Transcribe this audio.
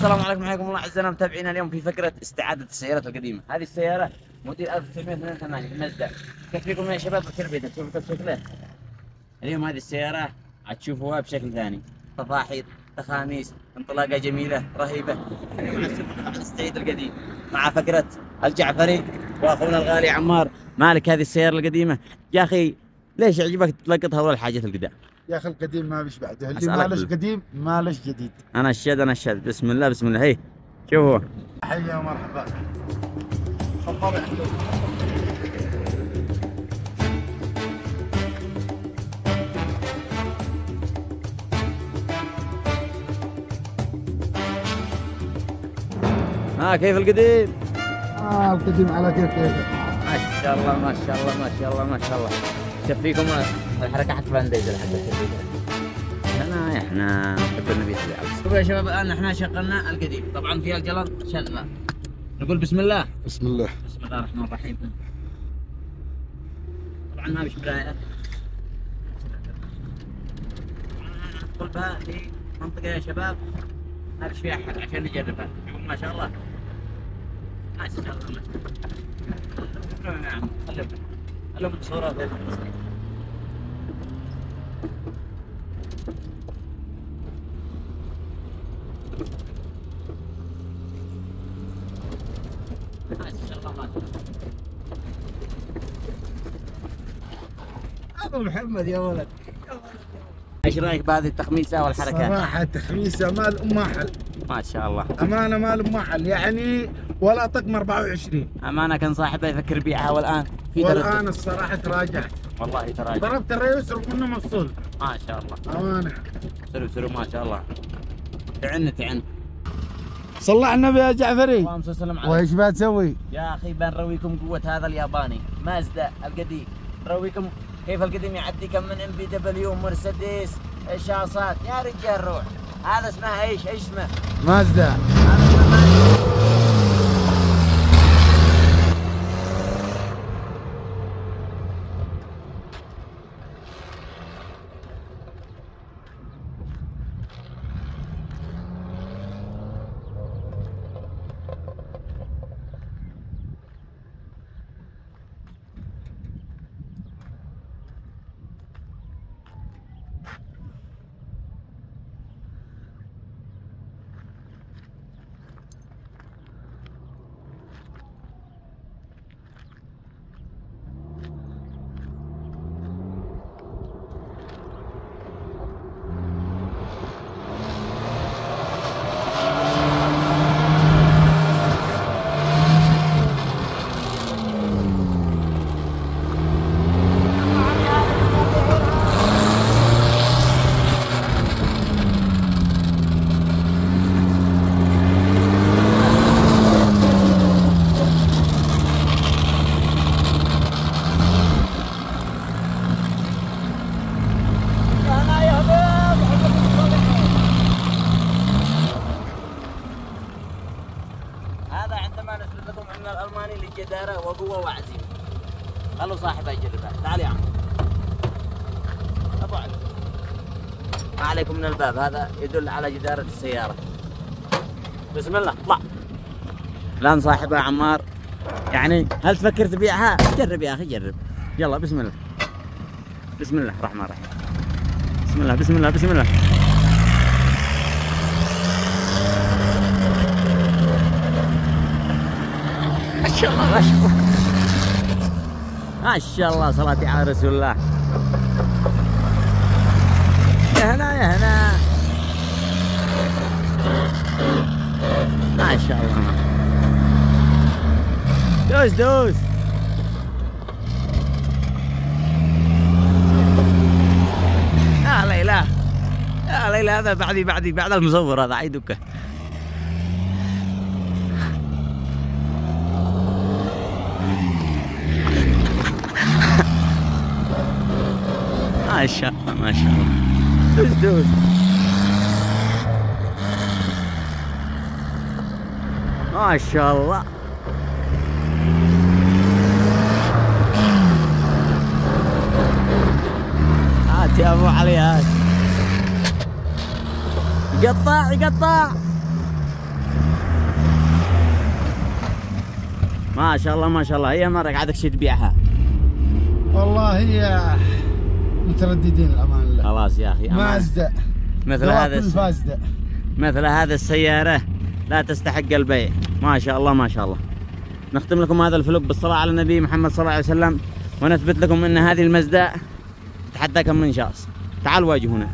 السلام عليكم، حياكم الله اعزائنا متابعينا. اليوم في فقره استعاده السيارات القديمه. هذه السياره موديل 1982 مازدا. كيف فيكم يا شباب؟ بكر بيتك شوفوا كيف شكله. اليوم هذه السياره هتشوفوها بشكل ثاني، تفاحيط، تخاميس، انطلاقه جميله رهيبه. اليوم هنشوفكم على السعيد القديم مع فقره الجعفري واخونا الغالي عمار مالك هذه السياره القديمه. يا اخي ليش يعجبك تلقطها ولا الحاجات القدام؟ يا اخي القديم ما بيش بعده، اللي مالش قديم مالش جديد. انا الشد بسم الله بسم الله. هي شوفوا، حيا ومرحبا. تفضل يا حلو. كيف القديم؟ القديم على كيفك. ما شاء الله ما شاء الله ما شاء الله ما شاء الله. شفيكم الحركه حق فانديز الحق. احنا نحب النبي صلى الله عليه وسلم. يا شباب الان احنا شغلنا القديم، طبعا فيها الجلط شغله. نقول بسم الله. بسم الله. بسم الله الرحمن الرحيم. طبعا ما فيش بدايه. ندخل بها في منطقه يا شباب ما فيش فيها احد عشان نجربها. ما شاء الله ما شاء الله ما شاء الله. نعم خلهم صوره في التصوير. ابو محمد يا ولد، ايش رايك بهذه التخميسه والحركات؟ صراحه تخميسه مال ام محل ما شاء الله، امانه مال ام محل يعني، ولا طقم 24 امانه. كان صاحبها يفكر يبيعها والان في والان الصراحه تراجعت والله تراجع. ضربت الرئيس ومنه مفصول ما شاء الله امانه. سلو ما شاء الله. تعن صلى على النبي يا جعفري. اللهم صل وسلم عليه. وايش بتسوي؟ يا اخي بنرويكم قوه هذا الياباني مازدا القديم. نرويكم كيف القديم يعدي كم من ام بي دبليو مرسيدس شاصات. يا رجال روح. هذا اسمه ايش اسمه؟ مازدا. هذا اسمه مازدا. هذا عندما نثبت لكم ان الالماني للجداره وقوه وعزيمه. خلوا صاحبه يجربها. تعال يا عم ابو علي. ما عليكم من الباب، هذا يدل على جداره السياره. بسم الله اطلع. الان صاحبها عمار يعني هل تفكر تبيعها؟ جرب يا اخي جرب. يلا بسم الله. بسم الله الرحمن الرحيم. بسم الله بسم الله بسم الله. ما شاء الله ما شاء الله ما شاء الله. صلاتي على رسول الله. يا هنا يا هنا. ما شاء الله. دوس يا ليلى يا ليلى. هذا بعد المصور هذا عيدك. ما شاء الله ما شاء الله. دوس ما شاء الله. هات يا ابو علي هات. يقطع ما شاء الله ما شاء الله. هي مرة عادك شي تبيعها؟ والله هي مترددين الأمان الله. خلاص يا أخي مازدا مثل هذا السيارة لا تستحق البيع. ما شاء الله ما شاء الله. نختم لكم هذا الفلوق بالصلاة على النبي محمد صلى الله عليه وسلم، ونثبت لكم أن هذه المزدا تحداكم من شخص. تعال واجه هنا.